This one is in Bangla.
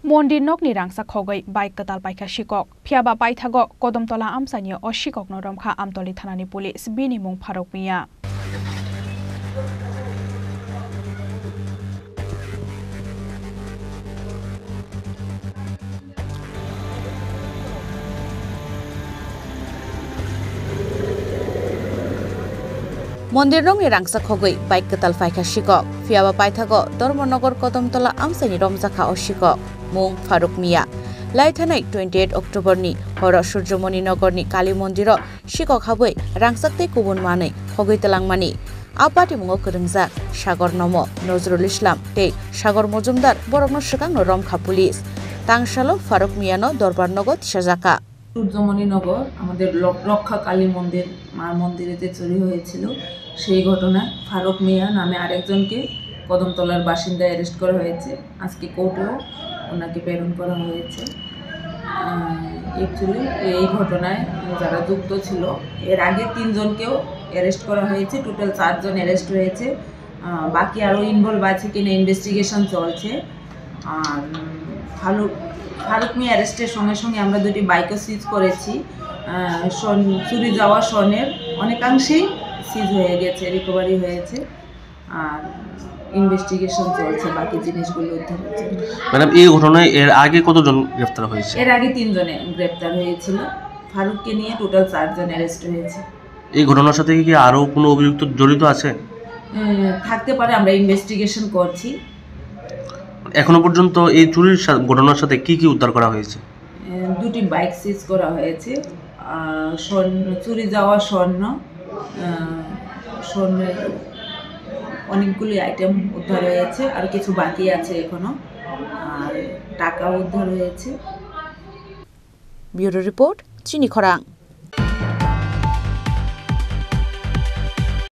Mondir nok ni rangsa khogoi bike katal paika shikok phiaba paithago Kodamtola amsani o shikok no romkha amtoli thanani police bini mung Faruk Mia Mondir nong ni rangsa khogoi bike katal paika shikok phiaba paithago Dormonogor Kodamtola amsani romjakha o shikok mung Faruk Mia Laithanai 28 October ni horo Surjomoni Nogor ni Kali Mondiro shikok haboi rangsakte kubun manai khogoi telangmani Apati mungo kerungjak Sagor Nomo Nozrul Islam tei Sagor Mojumdar borokno swkang no romkha police tangsalo Faruk Mia no Dorbarnogo tisajaka Surjamoni নগর আমাদের রক্ষা কালী মন্দির মার মন্দিরেতে চুরি হয়েছিল সেই ঘটনায় ফারুক মিয়া নামে আরেকজনকে কদমতলার বাসিন্দা অ্যারেস্ট করা হয়েছে আজকে কোর্টেও ওনাকে প্রেরণ করা হয়েছে অ্যাকচুয়ালি এই ঘটনায় যারা যুক্ত ছিল এর আগে 3 জনকেও অ্যারেস্ট করা হয়েছে টোটাল 4 জন অ্যারেস্ট হয়েছে বাকি আরো ইনভলভ আছে কিনা ইনভেস্টিগেশন চলছে আর ফারুক মিয়া অ্যারেস্টের সঙ্গে সঙ্গে আমরা দুটি বাইকও সিজ করেছি চুরি যাওয়া স্বর্ণের অনেকাংশেই সিজ হয়ে গেছে রিকভারি হয়েছে আর ইনভেস্টিগেশন চলছে বাকি জিনিসগুলো উদ্ধার হচ্ছে ম্যাডাম এই ঘটনায় এর আগে কতজন গ্রেফতার হয়েছে এর আগে 3 জনে গ্রেফতার হয়েছিল ফারুককে নিয়ে টোটাল 4 জন অ্যারেস্ট হয়েছে এই ঘটনার সাথে কি আরো কোনো অভিযুক্ত জড়িত আছে থাকতে পারে আমরা ইনভেস্টিগেশন করছি এখনো পর্যন্ত এই চুরির ঘটনার সাথে কি কি উদ্ধার করা হয়েছে দুটি বাইক সিজ করা হয়েছে চুরি যাওয়া স্বর্ণের অনেকগুলি আইটেম উদ্ধার হয়েছে আর কিছু বাকি আছে এখনো আর টাকা উদ্ধার হয়েছে ব্যুরো রিপোর্ট চিনি খরাং।